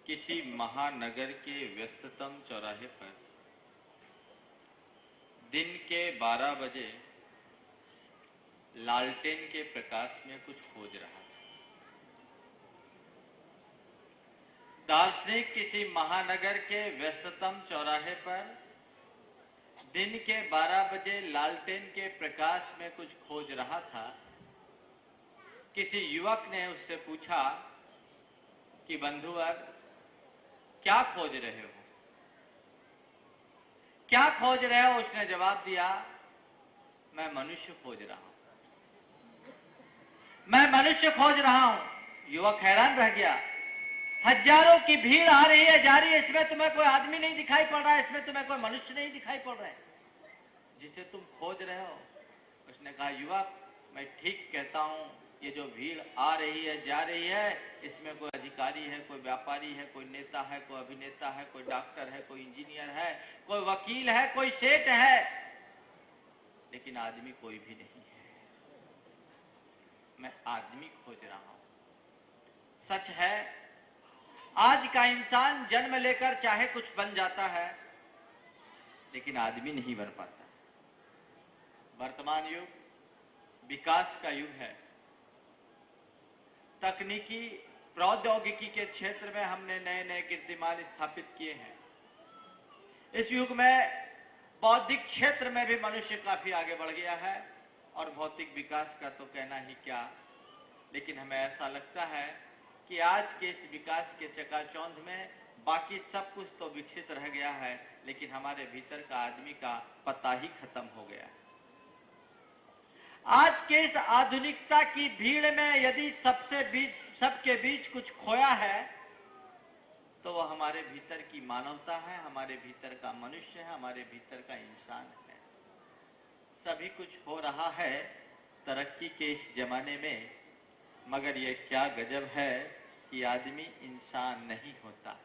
किसी महानगर के व्यस्ततम चौराहे पर दिन के 12 बजे लालटेन के प्रकाश में कुछ खोज रहा था। दार्शनिक किसी महानगर के व्यस्ततम चौराहे पर दिन के 12 बजे लालटेन के प्रकाश में कुछ खोज रहा था। किसी युवक ने उससे पूछा कि बंधुवर, क्या खोज रहे हो? क्या खोज रहे हो? उसने जवाब दिया, मैं मनुष्य खोज रहा हूं। मैं मनुष्य खोज रहा हूं। युवक हैरान रह गया। हजारों की भीड़ आ रही है, जा रही है, इसमें तुम्हें कोई आदमी नहीं दिखाई पड़ रहा है, इसमें तुम्हें कोई मनुष्य नहीं दिखाई पड़ रहा है जिसे तुम खोज रहे हो। उसने कहा, युवक, मैं ठीक कहता हूं, ये जो भीड़ आ रही है, जा रही है, इसमें कोई अधिकारी है, कोई व्यापारी है, कोई नेता है, कोई अभिनेता है, कोई डॉक्टर है, कोई इंजीनियर है, कोई वकील है, कोई सेठ है, लेकिन आदमी कोई भी नहीं है। मैं आदमी खोज रहा हूं। सच है, आज का इंसान जन्म लेकर चाहे कुछ बन जाता है, लेकिन आदमी नहीं बन पाता। वर्तमान युग विकास का युग है। तकनीकी प्रौद्योगिकी के क्षेत्र में हमने नए नए कीर्तिमान स्थापित किए हैं। इस युग में बौद्धिक क्षेत्र में भी मनुष्य काफी आगे बढ़ गया है और भौतिक विकास का तो कहना ही क्या। लेकिन हमें ऐसा लगता है कि आज के इस विकास के चकाचौंध में बाकी सब कुछ तो विकसित रह गया है, लेकिन हमारे भीतर का आदमी का पता ही खत्म हो गया है। आज के इस आधुनिकता की भीड़ में यदि सबके बीच कुछ खोया है, तो वह हमारे भीतर की मानवता है, हमारे भीतर का मनुष्य है, हमारे भीतर का इंसान है। सभी कुछ हो रहा है तरक्की के इस जमाने में, मगर यह क्या गजब है कि आदमी इंसान नहीं होता।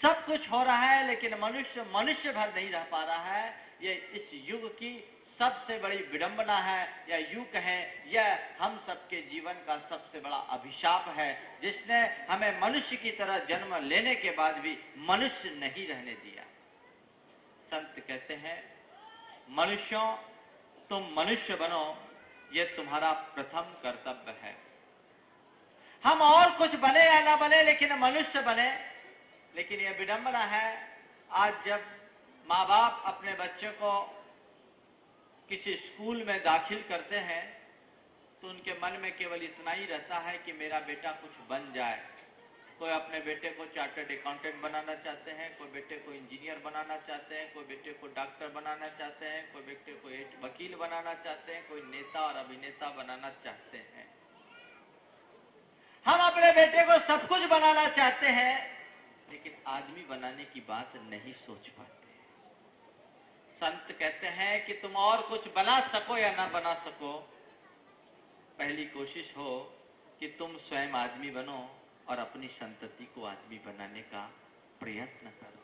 सब कुछ हो रहा है, लेकिन मनुष्य मनुष्य भर नहीं रह पा रहा है। यह इस युग की सबसे बड़ी विडंबना है, या यूं कहें, यह हम सबके जीवन का सबसे बड़ा अभिशाप है, जिसने हमें मनुष्य की तरह जन्म लेने के बाद भी मनुष्य नहीं रहने दिया। संत कहते हैं, मनुष्यों, तुम मनुष्य बनो, यह तुम्हारा प्रथम कर्तव्य है। हम और कुछ बने या ना बने, लेकिन मनुष्य बने। लेकिन यह विडंबना है, आज जब माँ बाप अपने बच्चे को किसी स्कूल में दाखिल करते हैं, तो उनके मन में केवल इतना ही रहता है कि मेरा बेटा कुछ बन जाए। कोई अपने बेटे को चार्टर्ड अकाउंटेंट बनाना चाहते हैं, कोई बेटे को इंजीनियर बनाना चाहते हैं, कोई बेटे को डॉक्टर बनाना चाहते हैं, कोई बेटे को एक वकील बनाना चाहते हैं, कोई नेता और अभिनेता बनाना चाहते हैं। हम अपने बेटे को सब कुछ बनाना चाहते हैं, लेकिन आदमी बनाने की बात नहीं सोच पाते। संत कहते हैं कि तुम और कुछ बना सको या ना बना सको, पहली कोशिश हो कि तुम स्वयं आदमी बनो और अपनी संतति को आदमी बनाने का प्रयत्न करो।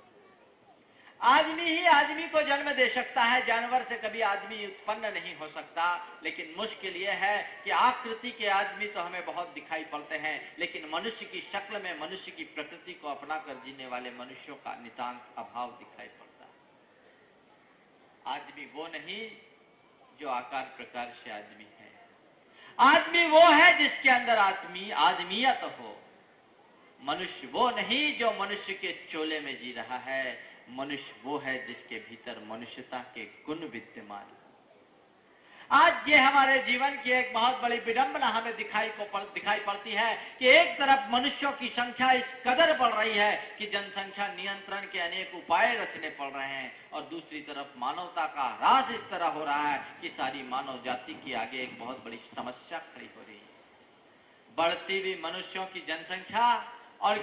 आदमी ही आदमी को जन्म दे सकता है, जानवर से कभी आदमी उत्पन्न नहीं हो सकता। लेकिन मुश्किल यह है कि आकृति के आदमी तो हमें बहुत दिखाई पड़ते हैं, लेकिन मनुष्य की शक्ल में मनुष्य की प्रकृति को अपनाकर जीने वाले मनुष्यों का नितांत अभाव दिखाई पड़ता है। आदमी वो नहीं जो आकार प्रकार से आदमी है। आदमी वो है जिसके अंदर आदमियत हो। मनुष्य वो नहीं जो मनुष्य के चोले में जी रहा है। मनुष्य वो है जिसके भीतर मनुष्यता के गुण विद्यमान। आज ये हमारे जीवन की एक बहुत बड़ी विडंबना हमें दिखाई पड़ती है कि एक तरफ मनुष्यों की संख्या इस कदर बढ़ रही है कि जनसंख्या नियंत्रण के अनेक उपाय रचने पड़ रहे हैं, और दूसरी तरफ मानवता का ह्रास इस तरह हो रहा है कि सारी मानव जाति की आगे एक बहुत बड़ी समस्या खड़ी हो रही है। बढ़ती हुई मनुष्यों की जनसंख्या और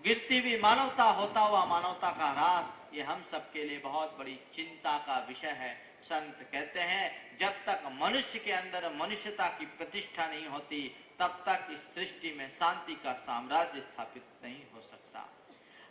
गिरती हुई मानवता, होता हुआ मानवता का ह्रास, ये हम सबके लिए बहुत बड़ी चिंता का विषय है। संत कहते हैं, जब तक मनुष्य के अंदर मनुष्यता की प्रतिष्ठा नहीं होती, तब तक इस सृष्टि में शांति का साम्राज्य स्थापित नहीं हो सकता।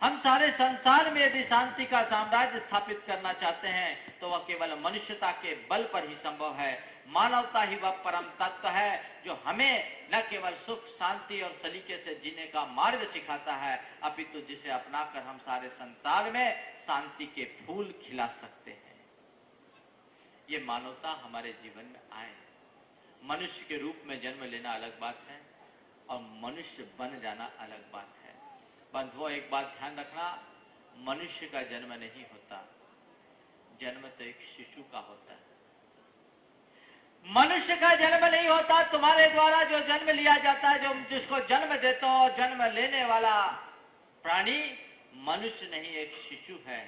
हम सारे संसार में यदि शांति का साम्राज्य स्थापित करना चाहते हैं, तो वह केवल मनुष्यता के बल पर ही संभव है। मानवता ही वह परम तत्व है जो हमें न केवल सुख, शांति और सलीके से जीने का मार्ग सिखाता है, अपितु जिसे अपनाकर हम सारे संसार में शांति के फूल खिला सकते हैं। ये मानवता हमारे जीवन में आए। मनुष्य के रूप में जन्म लेना अलग बात है और मनुष्य बन जाना अलग बात है। बंधुओं, एक बात ध्यान रखना, मनुष्य का जन्म नहीं होता, जन्म तो एक शिशु का होता है। मनुष्य का जन्म नहीं होता, तुम्हारे द्वारा जो जन्म लिया जाता है, जो जिसको जन्म देते हो, जन्म लेने वाला प्राणी मनुष्य नहीं, एक शिशु है।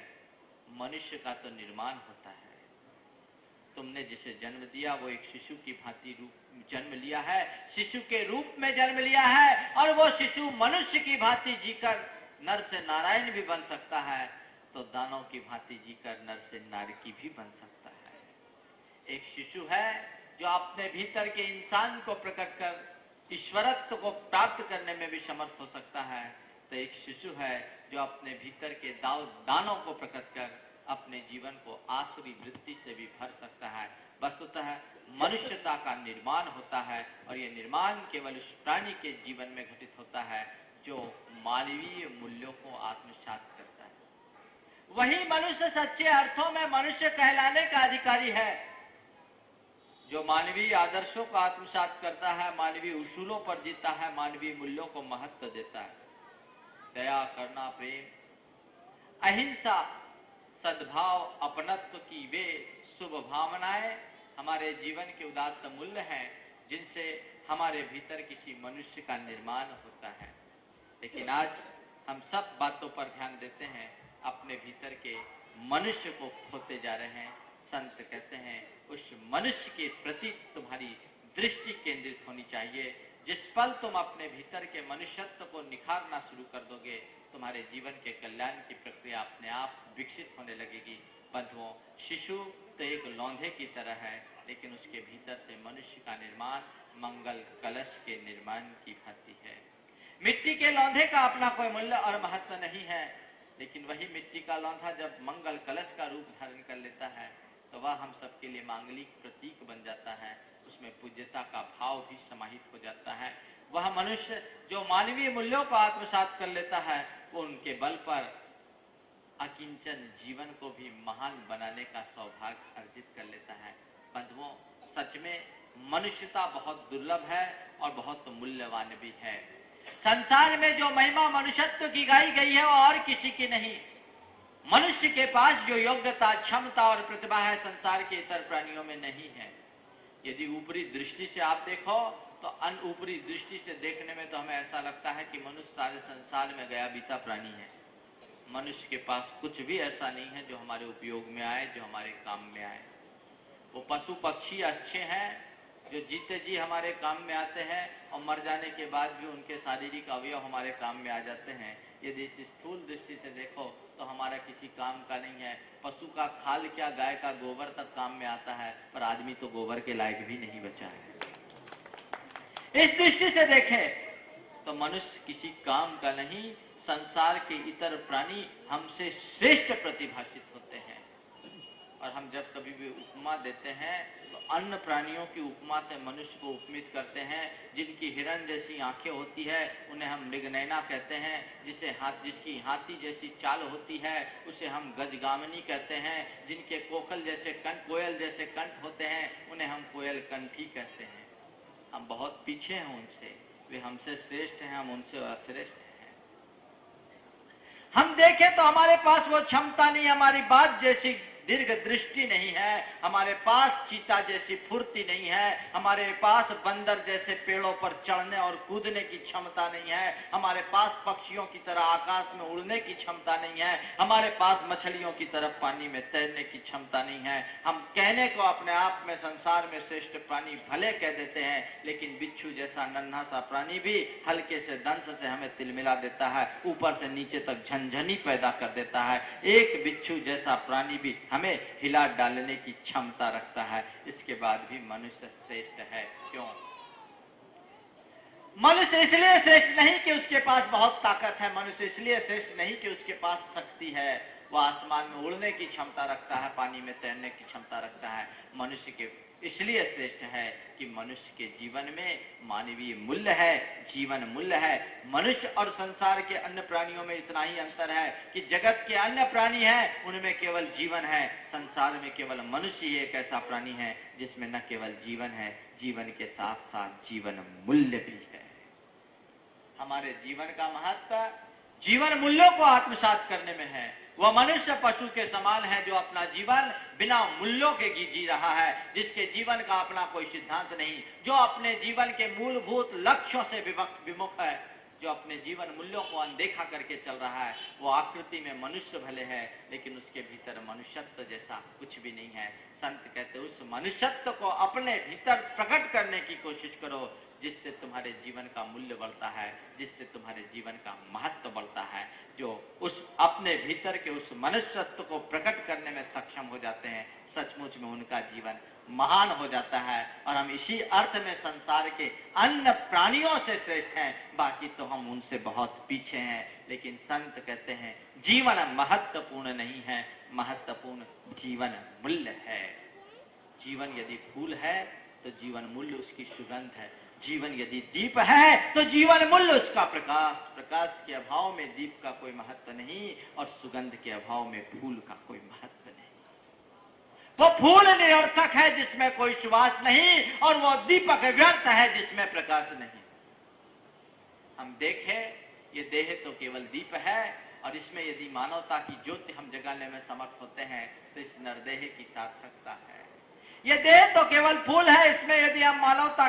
मनुष्य का तो निर्माण होता है। तुमने जिसे जन्म दिया वो एक शिशु की भांति रूप जन्म लिया है, शिशु के रूप में जन्म लिया है, और वो शिशु मनुष्य की भांति जीकर नर से नारायण भी बन सकता है, तो दानव की भांति जीकर नर से नारकी भी बन सकता है। एक शिशु है जो अपने भीतर के इंसान को प्रकट कर ईश्वरत्व को प्राप्त करने में भी समर्थ हो सकता है, तो एक शिशु है जो अपने भीतर के दानों को प्रकट कर अपने जीवन को आसुरी वृत्ति से भी भर सकता है। वस्तुतः मनुष्यता का निर्माण होता है, और यह निर्माण केवल उस प्राणी के जीवन में घटित होता है जो मानवीय मूल्यों को आत्मसात करता है। वही मनुष्य सच्चे अर्थों में मनुष्य कहलाने का अधिकारी है, जो मानवीय आदर्शों को आत्मसात करता है, मानवीय उसूलों पर जीता है, मानवीय मूल्यों को महत्व देता है। दया, करुणा, प्रेम, अहिंसा, सद्भाव, अपनत्व की वे शुभ भावनाएं हमारे जीवन के उदात्त मूल्य हैं, जिनसे हमारे भीतर किसी मनुष्य का निर्माण होता है। लेकिन आज हम सब बातों पर ध्यान देते हैं, अपने भीतर के मनुष्य को खोते जा रहे हैं। संत कहते हैं उस मनुष्य के प्रति तुम्हारी दृष्टि केंद्रित होनी चाहिए। जिस पल तुम अपने भीतर के मनुष्यत्व को निखारना शुरू कर दोगे, तुम्हारे जीवन के कल्याण की प्रक्रिया अपने आप विकसित होने लगेगी। बंधुओं, शिशु तो एक लौंधे की तरह है, लेकिन उसके भीतर से मनुष्य का निर्माण मंगल कलश के निर्माण की भांति है। मिट्टी के लौंधे का अपना कोई मूल्य और महत्व नहीं है, लेकिन वही मिट्टी का लौंधा जब मंगल कलश का रूप धारण कर लेता है, तो वह हम सबके लिए मांगलिक प्रतीक बन जाता है। उसमें पूज्यता का भाव भी समाहित हो जाता है। वह मनुष्य जो मानवीय मूल्यों को आत्मसात कर लेता है, वो उनके बल पर अकिंचन जीवन को भी महान बनाने का सौभाग्य अर्जित कर लेता है। बंधुओं, सच में मनुष्यता बहुत दुर्लभ है और बहुत मूल्यवान भी है। संसार में जो महिमा मनुष्यत्व की गाई गई है वो और किसी की नहीं। मनुष्य के पास जो योग्यता, क्षमता और प्रतिभा है, संसार के इतर प्राणियों में नहीं है। यदि ऊपरी दृष्टि से आप देखो तो ऊपरी दृष्टि से देखने में तो हमें ऐसा लगता है कि मनुष्य सारे संसार में गया बीता प्राणी है। मनुष्य के पास कुछ भी ऐसा नहीं है जो हमारे उपयोग में आए, जो हमारे काम में आए। वो पशु पक्षी अच्छे हैं जो जीते जी हमारे काम में आते हैं, और मर जाने के बाद भी उनके शारीरिक अवयव हमारे काम में आ जाते हैं। यदि इस स्थूल दृष्टि से देखो तो हमारा किसी काम का नहीं है। पशु का खाल क्या, गाय का गोबर तक काम में आता है, पर आदमी तो गोबर के लायक भी नहीं बचा है। इस दृष्टि से देखें तो मनुष्य किसी काम का नहीं। संसार के इतर प्राणी हमसे श्रेष्ठ प्रतिभाषित होते हैं। और हम जब कभी भी उपमा देते हैं तो अन्य प्राणियों की उपमा से मनुष्य को उपमित करते हैं। जिनकी हिरण जैसी आंखें होती है उन्हें हम मृगनयना कहते हैं। जिसकी हाथी जैसी चाल होती है उसे हम गजगामिनी कहते हैं। जिनके कोयल जैसे कंठ होते हैं उन्हें हम कोयल कंठी कहते हैं। हम बहुत पीछे हैं उनसे, वे हमसे श्रेष्ठ हैं, हम उनसे अश्रेष्ठ हैं। हम देखें तो हमारे पास वो क्षमता नहीं, हमारी बात जैसी दीर्घ दृष्टि नहीं है, हमारे पास चीता जैसी फुर्ती नहीं है, हमारे पास बंदर जैसे पेड़ों पर चढ़ने और कूदने की क्षमता नहीं है, हमारे पास पक्षियों की तरह आकाश में उड़ने की क्षमता नहीं है, हमारे पास मछलियों की तरह पानी में तैरने की क्षमता नहीं है। हम कहने को अपने आप में संसार में श्रेष्ठ प्राणी भले कह देते हैं, लेकिन बिच्छू जैसा नन्हा सा प्राणी भी हल्के से दंश से हमें तिलमिला देता है, ऊपर से नीचे तक झंझनी पैदा कर देता है। एक बिच्छू जैसा प्राणी भी हमें हिला डालने की क्षमता रखता है। इसके बाद भी मनुष्य श्रेष्ठ है। क्यों? मनुष्य इसलिए श्रेष्ठ नहीं कि उसके पास बहुत ताकत है, मनुष्य इसलिए श्रेष्ठ नहीं कि उसके पास शक्ति है, वह आसमान में उड़ने की क्षमता रखता है, पानी में तैरने की क्षमता रखता है। मनुष्य के इसलिए श्रेष्ठ है कि मनुष्य के जीवन में मानवीय मूल्य है, जीवन मूल्य है। मनुष्य और संसार के अन्य प्राणियों में इतना ही अंतर है कि जगत के अन्य प्राणी हैं उनमें केवल जीवन है, संसार में केवल मनुष्य ही एक ऐसा प्राणी है जिसमें न केवल जीवन है, जीवन के साथ साथ जीवन मूल्य भी है। हमारे जीवन का महत्व जीवन मूल्यों को आत्मसात करने में है। वह मनुष्य पशु के समान है जो अपना जीवन बिना मूल्यों के जी रहा है, जिसके जीवन का अपना कोई सिद्धांत नहीं, जो अपने जीवन के मूलभूत लक्ष्यों से विमुख है, जो अपने जीवन मूल्यों को अनदेखा करके चल रहा है। वो आकृति में मनुष्य भले है लेकिन उसके भीतर मनुष्यत्व जैसा कुछ भी नहीं है। संत कहते उस मनुष्यत्व को अपने भीतर प्रकट करने की कोशिश करो, जिससे तुम्हारे जीवन का मूल्य बढ़ता है, जिससे तुम्हारे जीवन का महत्व बढ़ता है। जो उस अपने भीतर के उस मनुष्यत्व को प्रकट करने में सक्षम हो जाते हैं, सचमुच में उनका जीवन महान हो जाता है। और हम इसी अर्थ में संसार के अन्य प्राणियों से श्रेष्ठ हैं, बाकी तो हम उनसे बहुत पीछे हैं। लेकिन संत कहते हैं जीवन महत्वपूर्ण नहीं है, महत्वपूर्ण जीवन मूल्य है। जीवन यदि फूल है तो जीवन मूल्य उसकी सुगंध है, जीवन यदि दीप है तो जीवन मूल्य उसका प्रकाश। प्रकाश के अभाव में दीप का कोई महत्व नहीं और सुगंध के अभाव में फूल का कोई महत्व नहीं। वो फूल निरर्थक है जिसमें कोई सुवास नहीं, और वो दीपक व्यर्थ है जिसमें प्रकाश नहीं। हम देखें ये देह तो केवल दीप है, और इसमें यदि मानवता की ज्योति हम जगाने में समर्थ होते हैं तो इस नरदेह की सार्थकता है। ये देह तो केवल फूल है, इसमें यदि हम मानवता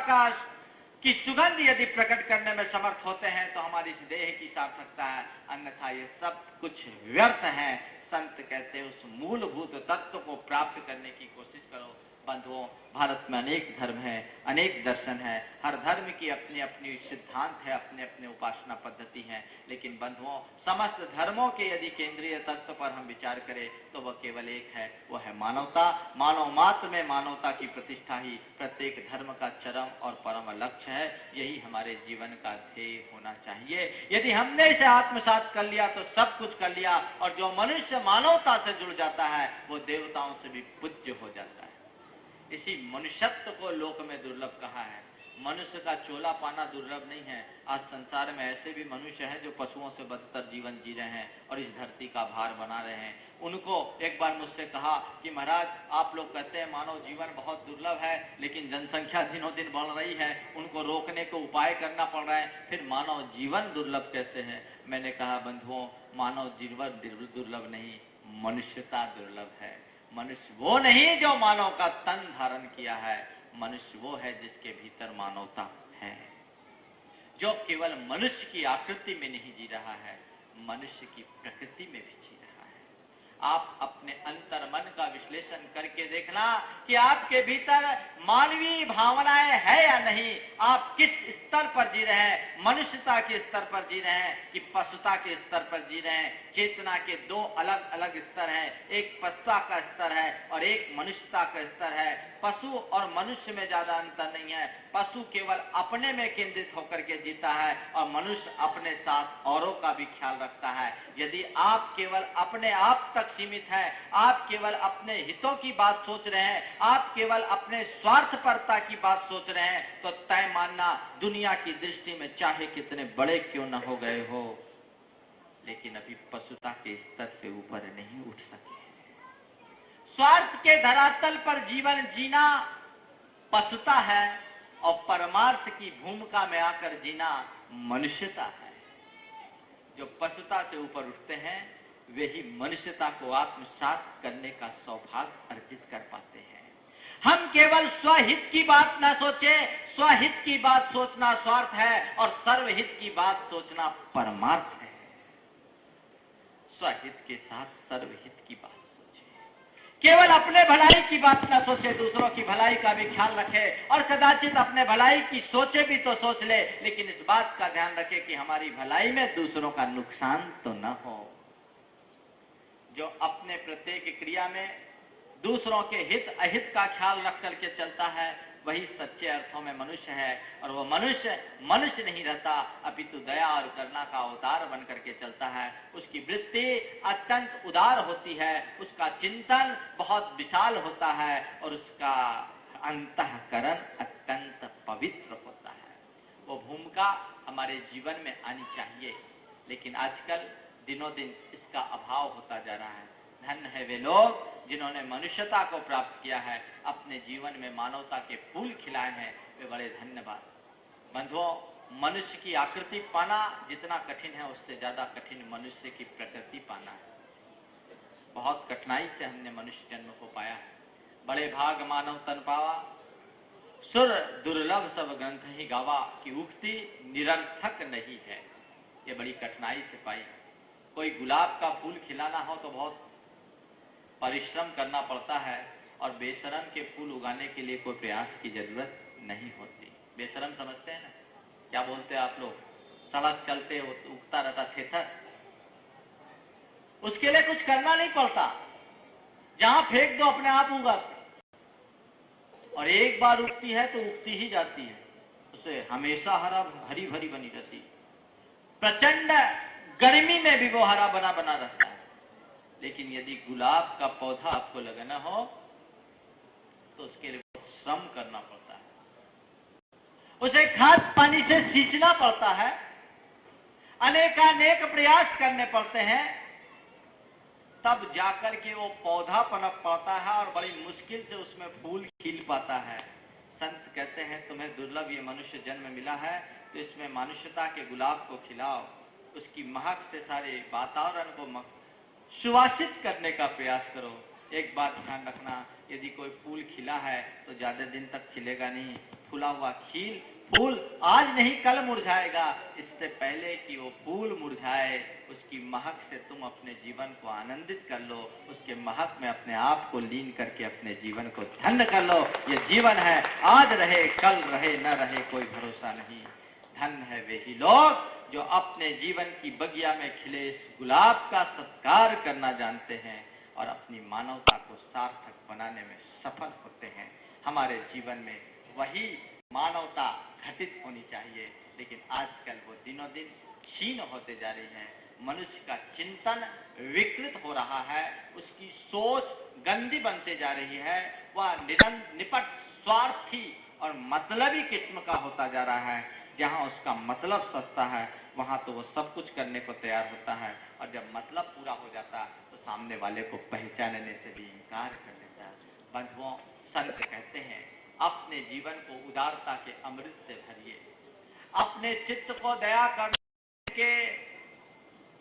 की सुगंध यदि प्रकट करने में समर्थ होते हैं तो हमारी इस देह की सार्थकता है, अन्यथा ये सब कुछ व्यर्थ है। संत कहते हैं उस मूलभूत तत्व को प्राप्त करने की कोशिश करो। बंधुओं, भारत में अनेक धर्म है, अनेक दर्शन है, हर धर्म की अपनी अपनी सिद्धांत है, अपने अपने उपासना पद्धति है। लेकिन बंधुओं, समस्त धर्मों के यदि केंद्रीय तत्व पर हम विचार करें तो वह केवल एक है, वो है मानवता। मानव मात्र में मानवता की प्रतिष्ठा ही प्रत्येक धर्म का चरम और परम लक्ष्य है। यही हमारे जीवन का ध्येय होना चाहिए। यदि हमने इसे आत्मसात कर लिया तो सब कुछ कर लिया, और जो मनुष्य मानवता से जुड़ जाता है वो देवताओं से भी पूज्य हो जाता है। इसी मनुष्यत्व को लोक में दुर्लभ कहा है। मनुष्य का चोला पाना दुर्लभ नहीं है। आज संसार में ऐसे भी मनुष्य हैं जो पशुओं से बदतर जीवन जी रहे हैं और इस धरती का भार बना रहे हैं। उनको एक बार मुझसे कहा कि महाराज, आप लोग कहते हैं मानव जीवन बहुत दुर्लभ है, लेकिन जनसंख्या दिनों दिन बढ़ रही है, उनको रोकने को उपाय करना पड़ रहा है, फिर मानव जीवन दुर्लभ कैसे है? मैंने कहा बंधुओं, मानव जीवन दुर्लभ नहीं, मनुष्यता दुर्लभ है। मनुष्य वो नहीं जो मानव का तन धारण किया है, मनुष्य वो है जिसके भीतर मानवता है, जो केवल मनुष्य की आकृति में नहीं जी रहा है, मनुष्य की प्रकृति में भी जी रहा है। आप अपने अंतर मन का विश्लेषण करके देखना कि आपके भीतर मानवीय भावनाएं है या नहीं। आप किस स्तर पर जी रहे हैं? मनुष्यता के स्तर पर जी रहे हैं कि पशुता के स्तर पर जी रहे हैं? चेतना के दो अलग अलग स्तर हैं, एक पशुता का स्तर है और एक मनुष्यता का स्तर है। पशु और मनुष्य में ज्यादा अंतर नहीं है। पशु केवल अपने में केंद्रित होकर के जीता है और मनुष्य अपने साथ औरों का भी ख्याल रखता है। यदि आप केवल अपने आप तक सीमित हैं, आप केवल अपने हितों की बात सोच रहे हैं, आप केवल अपने स्वार्थपरता की बात सोच रहे हैं, तो तय मानना दुनिया की दृष्टि में चाहे कितने बड़े क्यों न हो गए हो, लेकिन अभी पशुता के स्तर से ऊपर नहीं उठ सके। स्वार्थ के धरातल पर जीवन जीना पशुता है और परमार्थ की भूमिका में आकर जीना मनुष्यता है। जो पशुता से ऊपर उठते हैं वे ही मनुष्यता को आत्मसात करने का सौभाग्य अर्जित कर पाते हैं। हम केवल स्वहित की बात ना सोचे, स्वहित की बात सोचना स्वार्थ है और सर्वहित की बात सोचना परमार्थ है। स्वहित के साथ सर्वहित की बात सोचे, केवल अपने भलाई की बात ना सोचे, दूसरों की भलाई का भी ख्याल रखे और कदाचित अपने भलाई की सोचे भी तो सोच ले, लेकिन इस बात का ध्यान रखे कि हमारी भलाई में दूसरों का नुकसान तो न हो। जो अपने प्रत्येक क्रिया में दूसरों के हित अहित का ख्याल रख करके चलता है वही सच्चे अर्थों में मनुष्य है। और वो मनुष्य मनुष्य नहीं रहता, अपितु दया और करुणा का अवतार बन करके चलता है। उसकी वृत्ति अत्यंत उदार होती है, उसका चिंतन बहुत विशाल होता है और उसका अंतःकरण अत्यंत पवित्र होता है। वो भूमिका हमारे जीवन में आनी चाहिए, लेकिन आजकल दिनों दिन इसका अभाव होता जा रहा है। धन्य है वे लोग जिन्होंने मनुष्यता को प्राप्त किया है, अपने जीवन में मानवता के फूल खिलाए हैं, वे बड़े धन्यवाद। बंधुओं, मनुष्य की आकृति पाना जितना कठिन है, उससे ज्यादा कठिन मनुष्य की प्रकृति पाना है। बहुत कठिनाई से हमने मनुष्य जन्म को पाया है। बड़े भाग मानव तन पावा, सुर दुर्लभ सब ग्रंथ ही गावा की उक्ति निरर्थक नहीं है। ये बड़ी कठिनाई से पाई है। कोई गुलाब का फूल खिलाना हो तो बहुत परिश्रम करना पड़ता है, और बेशरम के फूल उगाने के लिए कोई प्रयास की जरूरत नहीं होती। बेशरम समझते हैं ना, क्या बोलते हैं आप लोग? सड़क चलते उगता रहता थेथर, उसके लिए कुछ करना नहीं पड़ता, जहां फेंक दो अपने आप उगाती, और एक बार उगती है तो उगती ही जाती है, उसे हमेशा हरी भरी बनी रहती है। प्रचंड गर्मी में भी वो हरा बना रहता है। लेकिन यदि गुलाब का पौधा आपको लगाना हो तो उसके लिए बहुत श्रम करना पड़ता है, उसे खाद पानी से सींचना पड़ता है, अनेकानेक प्रयास करने पड़ते हैं, तब जाकर के वो पौधा पनप पाता है और बड़ी मुश्किल से उसमें फूल खिल पाता है। संत कहते हैं तुम्हें दुर्लभ ये मनुष्य जन्म मिला है, तो इसमें मनुष्यता के गुलाब को खिलाओ, उसकी महक से सारे वातावरण को सुवासित करने का प्रयास करो। एक बात ध्यान रखना, यदि कोई फूल खिला है तो ज्यादा दिन तक खिलेगा नहीं। फूला हुआ फूल आज नहीं कल मुरझाएगा। इससे पहले कि वो फूल मुरझाए, उसकी महक से तुम अपने जीवन को आनंदित कर लो, उसके महक में अपने आप को लीन करके अपने जीवन को धन्य कर लो। ये जीवन है, आज रहे कल रहे न रहे कोई भरोसा नहीं। धन्य है वे ही लोग जो अपने जीवन की बगिया में खिले इस गुलाब का सत्कार करना जानते हैं और अपनी मानवता को सार्थक बनाने में सफल होते हैं। हमारे जीवन में वही मानवता घटित होनी चाहिए, लेकिन आजकल वो दिनों दिन क्षीण होते जा रही है। मनुष्य का चिंतन विकृत हो रहा है, उसकी सोच गंदी बनते जा रही है, वह निपट स्वार्थी और मतलबी किस्म का होता जा रहा है। जहां उसका मतलब सस्ता है वहां तो वो सब कुछ करने को तैयार होता है, और जब मतलब पूरा हो जाता तो सामने वाले को पहचानने से भी इनकार कर देता है। बंधुओं, संत कहते हैं अपने जीवन को उदारता के अमृत से भरिए, अपने चित्त को दया करने के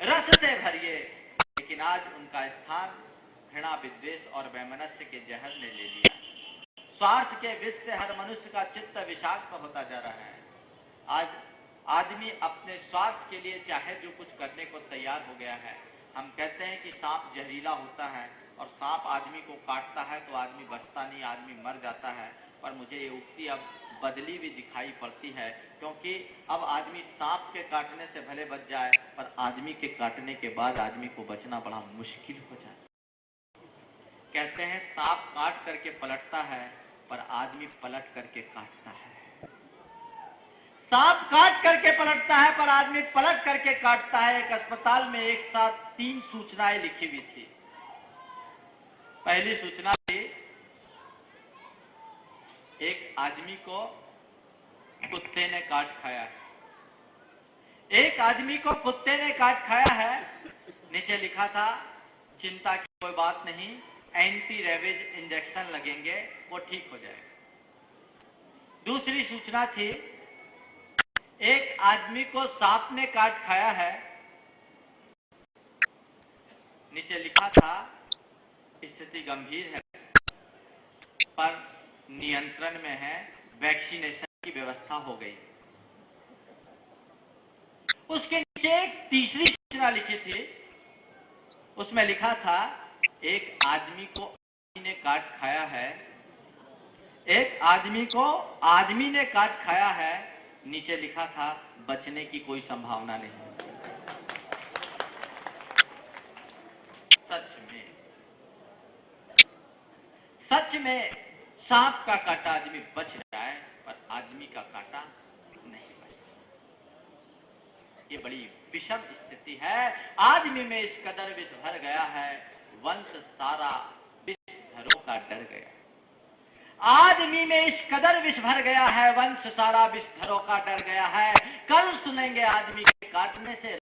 रस से भरिए। लेकिन आज उनका स्थान घृणा विद्वेष और वैमनस्य के जहर ने ले लिया। स्वार्थ के विष से हर मनुष्य का चित्त विषाक्त होता जा रहा है। आज आदमी अपने स्वार्थ के लिए चाहे जो कुछ करने को तैयार हो गया है। हम कहते हैं कि सांप जहरीला होता है और सांप आदमी को काटता है तो आदमी बचता नहीं, आदमी मर जाता है। पर मुझे ये उक्ति अब बदली भी दिखाई पड़ती है, क्योंकि अब आदमी सांप के काटने से भले बच जाए, पर आदमी के काटने के बाद आदमी को बचना बड़ा मुश्किल हो जाता है। कहते हैं सांप काट करके पलटता है, पर आदमी पलट करके काटता है। सांप काट करके पलटता है, पर आदमी पलट करके काटता है। एक अस्पताल में एक साथ 3 सूचनाएं लिखी हुई थी। पहली सूचना थी, एक आदमी को कुत्ते ने काट खाया है। एक आदमी को कुत्ते ने काट खाया है। नीचे लिखा था चिंता की कोई बात नहीं, एंटी रेबीज इंजेक्शन लगेंगे, वो ठीक हो जाएगा। दूसरी सूचना थी, एक आदमी को सांप ने काट खाया है। नीचे लिखा था स्थिति गंभीर है पर नियंत्रण में है, वैक्सीनेशन की व्यवस्था हो गई। उसके नीचे एक तीसरी सूचना लिखी थी, उसमें लिखा था एक आदमी को आदमी ने काट खाया है। एक आदमी को आदमी ने काट खाया है। नीचे लिखा था बचने की कोई संभावना नहीं। सच में सांप का काटा आदमी बच जाए, पर आदमी का काटा नहीं बचता। ये बड़ी विषम स्थिति है। आदमी में इस कदर विष भर गया है, वंश सारा विष धरों का डर गया। आदमी में इस कदर विष भर गया है, वंश सारा विष धरों का डर गया है। कल सुनेंगे आदमी के काटने से